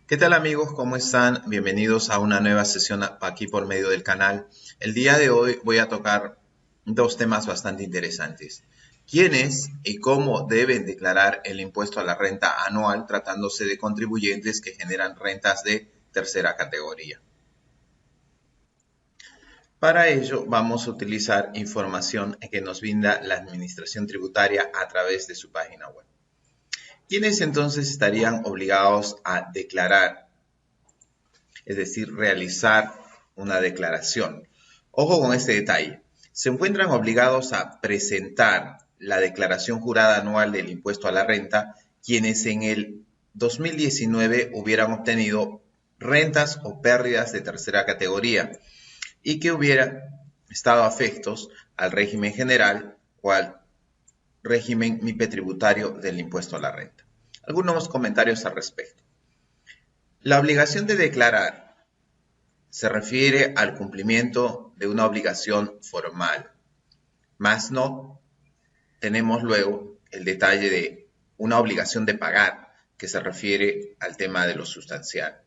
¿Qué tal amigos? ¿Cómo están? Bienvenidos a una nueva sesión aquí por medio del canal. El día de hoy voy a tocar dos temas bastante interesantes. ¿Quiénes y cómo deben declarar el impuesto a la renta anual tratándose de contribuyentes que generan rentas de tercera categoría? Para ello vamos a utilizar información que nos brinda la Administración Tributaria a través de su página web. ¿Quiénes entonces estarían obligados a declarar, es decir, realizar una declaración? Ojo con este detalle. Se encuentran obligados a presentar la declaración jurada anual del impuesto a la renta quienes en el 2019 hubieran obtenido rentas o pérdidas de tercera categoría y que hubieran estado afectos al régimen general o al régimen MIPE tributario del impuesto a la renta. Algunos comentarios al respecto. La obligación de declarar se refiere al cumplimiento de una obligación formal, más no tenemos luego el detalle de una obligación de pagar, que se refiere al tema de lo sustancial.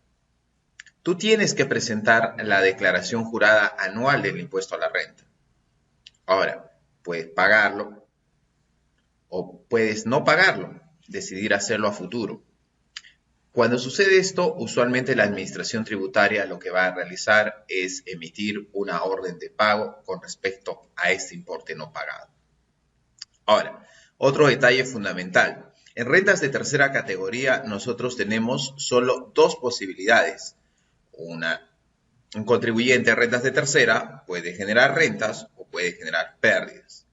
Tú tienes que presentar la declaración jurada anual del impuesto a la renta. Ahora, puedes pagarlo o puedes no pagarlo, decidir hacerlo a futuro. Cuando sucede esto, usualmente la administración tributaria lo que va a realizar es emitir una orden de pago con respecto a este importe no pagado. Ahora, otro detalle fundamental. En rentas de tercera categoría nosotros tenemos solo dos posibilidades. Un contribuyente a rentas de tercera puede generar rentas o puede generar pérdidas.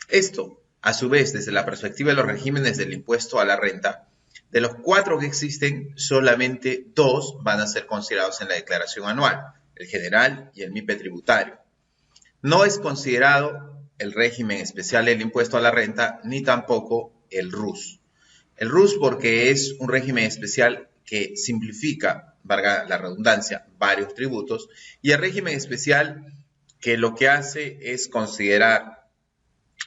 Esto, a su vez, desde la perspectiva de los regímenes del impuesto a la renta, de los 4 que existen, solamente 2 van a ser considerados en la declaración anual, el general y el MIPE tributario. No es considerado el régimen especial del impuesto a la renta, ni tampoco el RUS. El RUS porque es un régimen especial que simplifica, valga la redundancia, varios tributos, y el régimen especial que lo que hace es considerar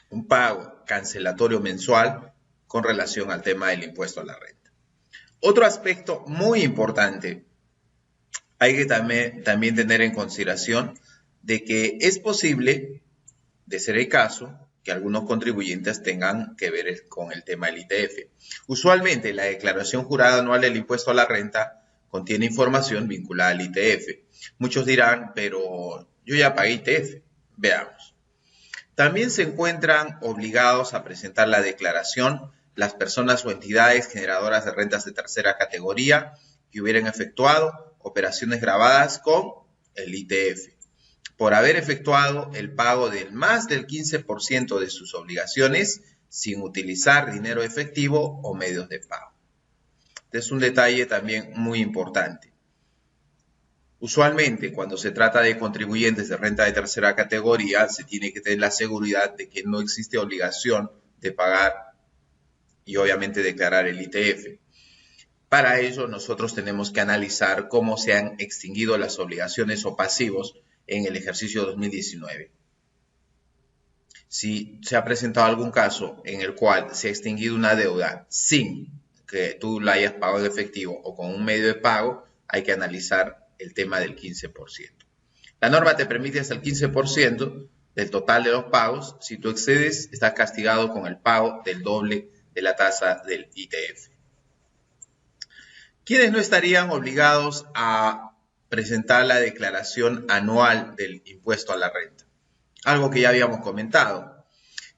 un pago cancelatorio mensual con relación al tema del impuesto a la renta. Otro aspecto muy importante, hay que también tener en consideración de que es posible, de ser el caso, que algunos contribuyentes tengan que ver con el tema del ITF. Usualmente la declaración jurada anual del impuesto a la renta contiene información vinculada al ITF. Muchos dirán, pero yo ya pagué ITF. Veamos. También se encuentran obligados a presentar la declaración las personas o entidades generadoras de rentas de tercera categoría que hubieran efectuado operaciones gravadas con el ITF, por haber efectuado el pago del más del 15% de sus obligaciones sin utilizar dinero efectivo o medios de pago. Este es un detalle también muy importante. Usualmente, cuando se trata de contribuyentes de renta de tercera categoría, se tiene que tener la seguridad de que no existe obligación de pagar y obviamente declarar el ITF. Para ello, nosotros tenemos que analizar cómo se han extinguido las obligaciones o pasivos en el ejercicio 2019. Si se ha presentado algún caso en el cual se ha extinguido una deuda sin que tú la hayas pagado en efectivo o con un medio de pago, hay que analizar el tema del 15%. La norma te permite hasta el 15% del total de los pagos. Si tú excedes, estás castigado con el pago del doble de la tasa del ITF. ¿Quiénes no estarían obligados a presentar la declaración anual del impuesto a la renta? Algo que ya habíamos comentado.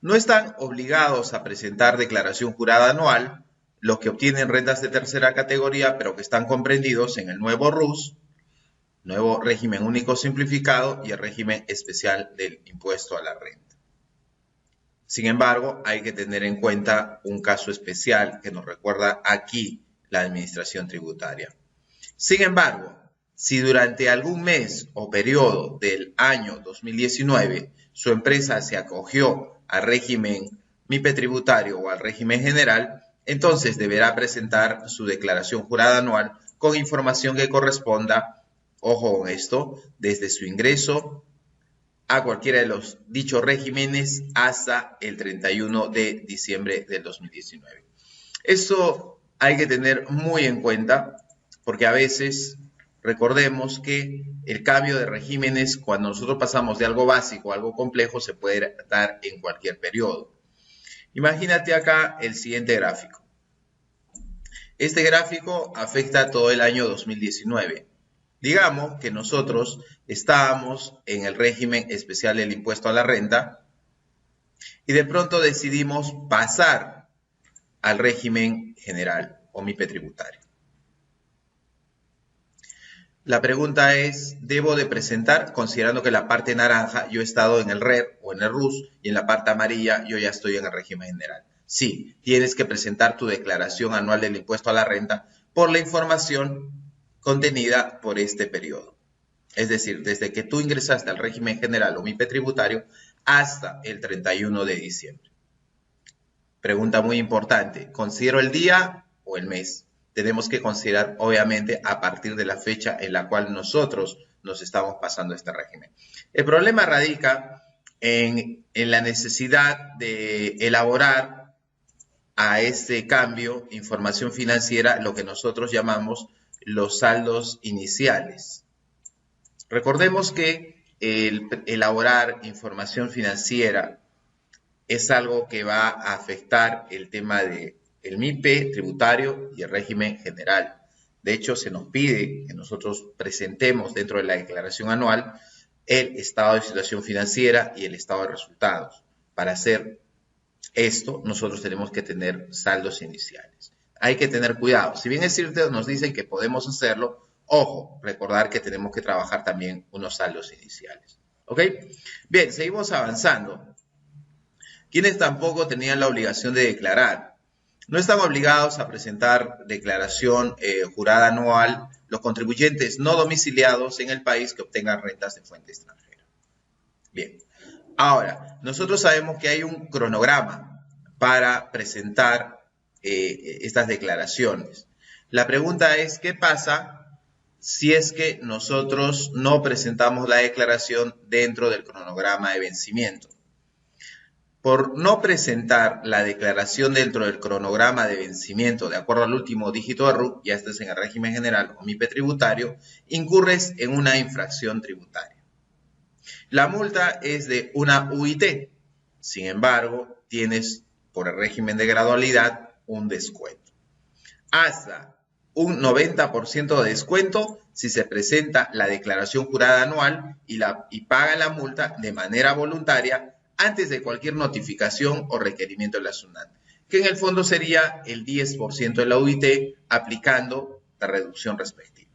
No están obligados a presentar declaración jurada anual los que obtienen rentas de tercera categoría, pero que están comprendidos en el nuevo RUS, nuevo régimen único simplificado y el régimen especial del impuesto a la renta. Sin embargo, hay que tener en cuenta un caso especial que nos recuerda aquí la administración tributaria. Sin embargo, si durante algún mes o periodo del año 2019 su empresa se acogió al régimen MIPE tributario o al régimen general, entonces deberá presentar su declaración jurada anual con información que corresponda, ojo con esto, desde su ingreso a cualquiera de los dichos regímenes hasta el 31 de diciembre del 2019. Eso hay que tener muy en cuenta porque a veces recordemos que el cambio de regímenes, cuando nosotros pasamos de algo básico a algo complejo, se puede dar en cualquier periodo. Imagínate acá el siguiente gráfico. Este gráfico afecta todo el año 2019. Digamos que nosotros estábamos en el régimen especial del impuesto a la renta y de pronto decidimos pasar al régimen general o MIPE tributario. La pregunta es, ¿debo de presentar, considerando que en la parte naranja yo he estado en el RER o en el RUS y en la parte amarilla yo ya estoy en el régimen general? Sí, tienes que presentar tu declaración anual del impuesto a la renta por la información contenida por este periodo. Es decir, desde que tú ingresaste al régimen general o MIPE tributario hasta el 31 de diciembre. Pregunta muy importante, ¿considero el día o el mes? Tenemos que considerar, obviamente, a partir de la fecha en la cual nosotros nos estamos pasando este régimen. El problema radica en la necesidad de elaborar a este cambio información financiera, lo que nosotros llamamos los saldos iniciales. Recordemos que el elaborar información financiera es algo que va a afectar el tema del MIPE tributario y el régimen general. De hecho, se nos pide que nosotros presentemos dentro de la declaración anual el estado de situación financiera y el estado de resultados. Para hacer esto, nosotros tenemos que tener saldos iniciales. Hay que tener cuidado. Si bien es cierto, nos dicen que podemos hacerlo, ojo, recordar que tenemos que trabajar también unos saldos iniciales. ¿Ok? Bien, seguimos avanzando. Quienes tampoco tenían la obligación de declarar. No están obligados a presentar declaración jurada anual los contribuyentes no domiciliados en el país que obtengan rentas de fuente extranjera. Bien, ahora, nosotros sabemos que hay un cronograma para presentar estas declaraciones. La pregunta es, ¿qué pasa si es que nosotros no presentamos la declaración dentro del cronograma de vencimiento? Por no presentar la declaración dentro del cronograma de vencimiento de acuerdo al último dígito de RUC, ya estés en el régimen general o MIPE tributario, incurres en una infracción tributaria. La multa es de una UIT, sin embargo, tienes por el régimen de gradualidad un descuento. Hasta un 90% de descuento si se presenta la declaración jurada anual y paga la multa de manera voluntaria antes de cualquier notificación o requerimiento de la SUNAT, que en el fondo sería el 10% de la UIT aplicando la reducción respectiva.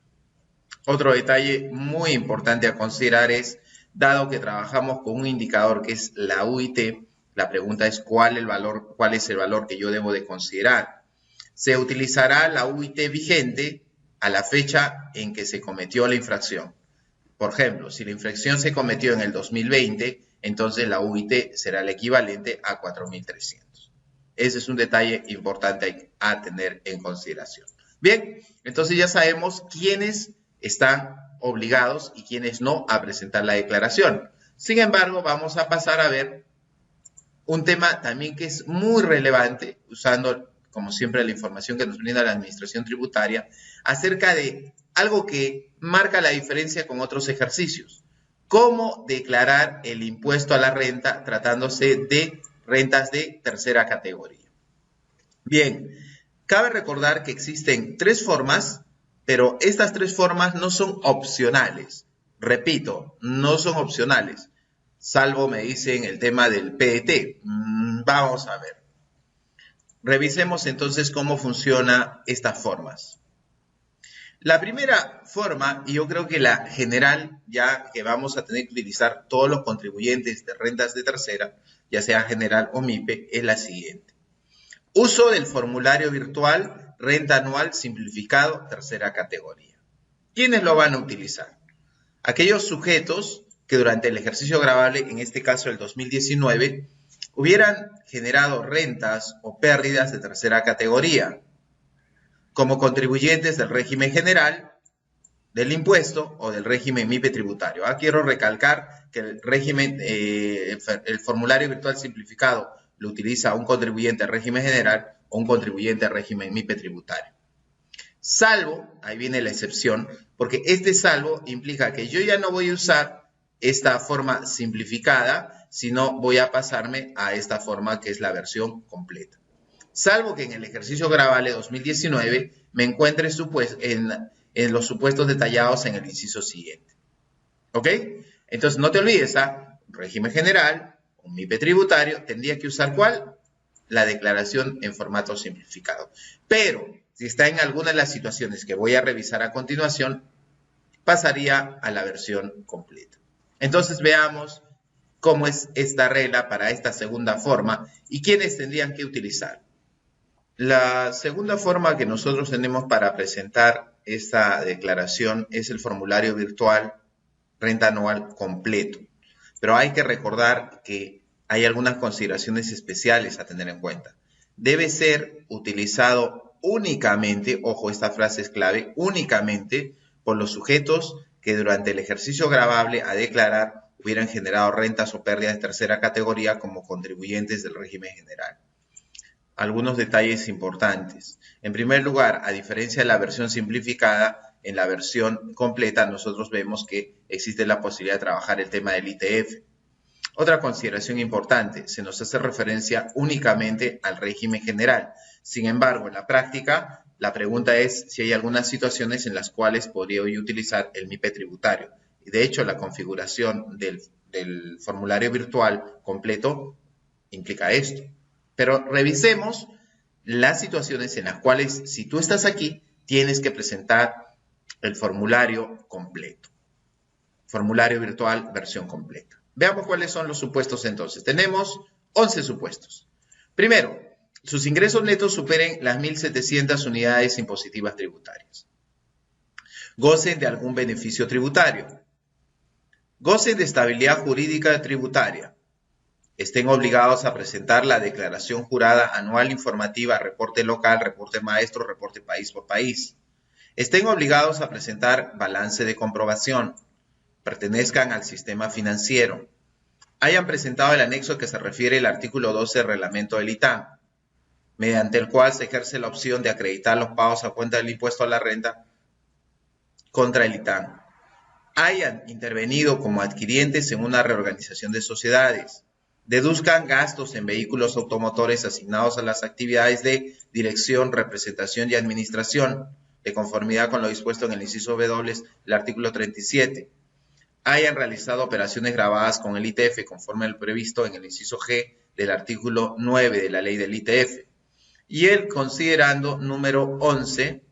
Otro detalle muy importante a considerar es, dado que trabajamos con un indicador que es la UIT, la pregunta es cuál es el valor que yo debo de considerar. Se utilizará la UIT vigente a la fecha en que se cometió la infracción. Por ejemplo, si la infracción se cometió en el 2020, entonces la UIT será el equivalente a 4.300. Ese es un detalle importante a tener en consideración. Bien, entonces ya sabemos quiénes están obligados y quiénes no a presentar la declaración. Sin embargo, vamos a pasar a ver un tema también que es muy relevante, usando, como siempre, la información que nos brinda la Administración Tributaria, acerca de algo que marca la diferencia con otros ejercicios. ¿Cómo declarar el impuesto a la renta tratándose de rentas de tercera categoría? Bien, cabe recordar que existen tres formas, pero estas tres formas no son opcionales. Repito, no son opcionales, salvo me dicen el tema del PET. Vamos a ver. Revisemos entonces cómo funcionan estas formas. La primera forma, y yo creo que la general, ya que vamos a tener que utilizar todos los contribuyentes de rentas de tercera, ya sea general o MIPE, es la siguiente. Uso del formulario virtual, renta anual simplificado, tercera categoría. ¿Quiénes lo van a utilizar? Aquellos sujetos que durante el ejercicio gravable, en este caso el 2019, hubieran generado rentas o pérdidas de tercera categoría, como contribuyentes del régimen general, del impuesto o del régimen MIPE tributario. Quiero recalcar que el régimen, el formulario virtual simplificado lo utiliza un contribuyente del régimen general o un contribuyente del régimen MIPE tributario. salvo, ahí viene la excepción, porque este salvo implica que yo ya no voy a usar esta forma simplificada, sino voy a pasarme a esta forma que es la versión completa. Salvo que en el ejercicio gravable 2019 me encuentre en los supuestos detallados en el inciso siguiente. ¿Ok? Entonces, no te olvides, régimen general, un MIPE tributario, tendría que usar ¿cuál? La declaración en formato simplificado. Pero, si está en alguna de las situaciones que voy a revisar a continuación, pasaría a la versión completa. Entonces, veamos cómo es esta regla para esta segunda forma y quiénes tendrían que utilizar. La segunda forma que nosotros tenemos para presentar esta declaración es el formulario virtual renta anual completo. Pero hay que recordar que hay algunas consideraciones especiales a tener en cuenta. Debe ser utilizado únicamente, ojo, esta frase es clave, únicamente por los sujetos que durante el ejercicio gravable a declarar hubieran generado rentas o pérdidas de tercera categoría como contribuyentes del régimen general. Algunos detalles importantes. En primer lugar, a diferencia de la versión simplificada, en la versión completa nosotros vemos que existe la posibilidad de trabajar el tema del ITF. Otra consideración importante, se nos hace referencia únicamente al régimen general. Sin embargo, en la práctica, la pregunta es si hay algunas situaciones en las cuales podría yo utilizar el MIPE tributario. Y de hecho, la configuración del formulario virtual completo implica esto. Pero revisemos las situaciones en las cuales, si tú estás aquí, tienes que presentar el formulario completo. Formulario virtual, versión completa. Veamos cuáles son los supuestos entonces. Tenemos 11 supuestos. Primero, sus ingresos netos superen las 1.700 unidades impositivas tributarias. Gocen de algún beneficio tributario. Gocen de estabilidad jurídica tributaria. Estén obligados a presentar la declaración jurada anual informativa, reporte local, reporte maestro, reporte país por país. Estén obligados a presentar balance de comprobación. Pertenezcan al sistema financiero. Hayan presentado el anexo que se refiere al artículo 12 del reglamento del ITAM, mediante el cual se ejerce la opción de acreditar los pagos a cuenta del impuesto a la renta contra el ITAM. Hayan intervenido como adquirientes en una reorganización de sociedades. Deduzcan gastos en vehículos automotores asignados a las actividades de dirección, representación y administración, de conformidad con lo dispuesto en el inciso W del artículo 37. Hayan realizado operaciones grabadas con el ITF conforme al previsto en el inciso G del artículo 9 de la ley del ITF. Y el considerando número 11,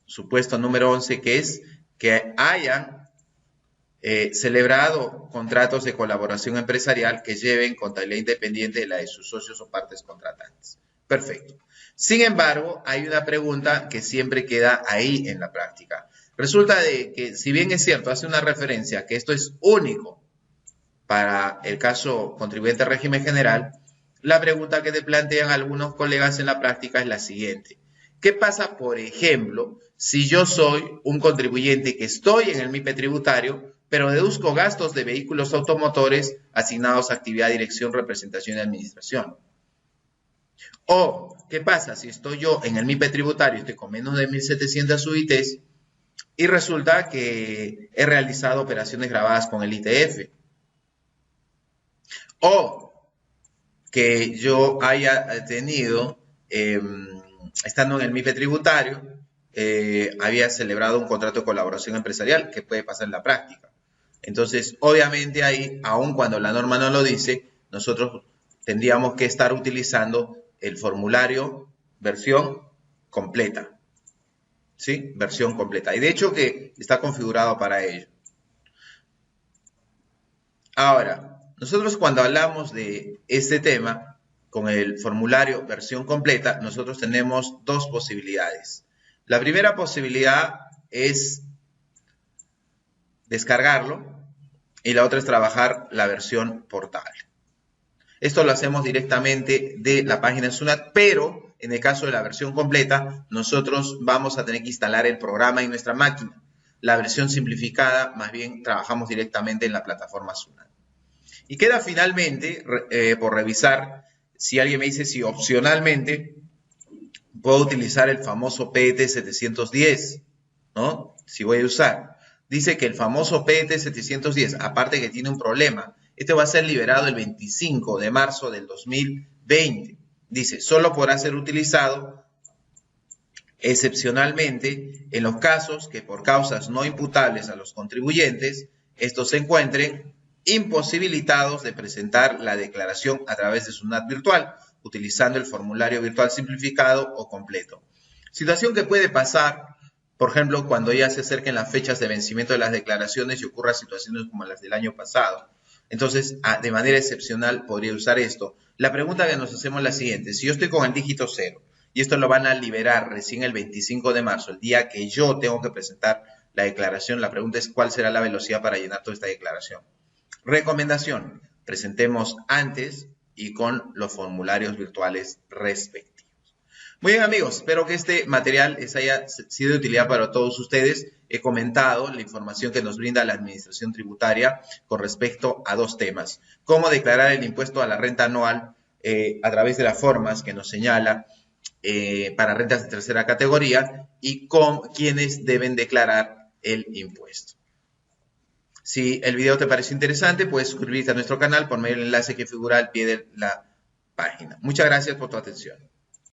supuesto número 11, que es que hayan celebrado contratos de colaboración empresarial que lleven contabilidad independiente de la de sus socios o partes contratantes. Perfecto. Sin embargo, hay una pregunta que siempre queda ahí en la práctica. Resulta de que, si bien es cierto, hace una referencia que esto es único para el caso contribuyente régimen general, la pregunta que te plantean algunos colegas en la práctica es la siguiente. ¿Qué pasa, por ejemplo, si yo soy un contribuyente que estoy en el MIPE tributario, pero deduzco gastos de vehículos automotores asignados a actividad, dirección, representación y administración? O, ¿qué pasa si estoy yo en el MIPE tributario, estoy con menos de 1.700 UITs y resulta que he realizado operaciones grabadas con el ITF? O que yo haya tenido, estando en el MIPE tributario, había celebrado un contrato de colaboración empresarial, que puede pasar en la práctica. Entonces, obviamente ahí, aun cuando la norma no lo dice, nosotros tendríamos que estar utilizando el formulario versión completa. ¿Sí? Versión completa. Y de hecho que está configurado para ello. Ahora, nosotros cuando hablamos de este tema, con el formulario versión completa, nosotros tenemos dos posibilidades. La primera posibilidad es descargarlo y la otra es trabajar la versión portable. Esto lo hacemos directamente de la página SUNAT, pero en el caso de la versión completa, nosotros vamos a tener que instalar el programa en nuestra máquina. La versión simplificada, más bien, trabajamos directamente en la plataforma SUNAT. Y queda finalmente por revisar, si alguien me dice si opcionalmente puedo utilizar el famoso PET 710, ¿no? Si voy a usar. Dice que el famoso PET 710, aparte que tiene un problema, este va a ser liberado el 25 de marzo del 2020. Dice, solo podrá ser utilizado excepcionalmente en los casos que por causas no imputables a los contribuyentes, estos se encuentren imposibilitados de presentar la declaración a través de su NAT virtual, utilizando el formulario virtual simplificado o completo. Situación que puede pasar, por ejemplo, cuando ya se acerquen las fechas de vencimiento de las declaraciones y ocurran situaciones como las del año pasado. Entonces, de manera excepcional podría usar esto. La pregunta que nos hacemos es la siguiente. Si yo estoy con el dígito 0 y esto lo van a liberar recién el 25 de marzo, el día que yo tengo que presentar la declaración, la pregunta es cuál será la velocidad para llenar toda esta declaración. Recomendación, presentemos antes y con los formularios virtuales respectivos. Muy bien, amigos, espero que este material les haya sido de utilidad para todos ustedes. He comentado la información que nos brinda la Administración Tributaria con respecto a dos temas. Cómo declarar el impuesto a la renta anual a través de las formas que nos señala para rentas de tercera categoría y con quienes deben declarar el impuesto. Si el video te pareció interesante, puedes suscribirte a nuestro canal por medio del enlace que figura al pie de la página. Muchas gracias por tu atención.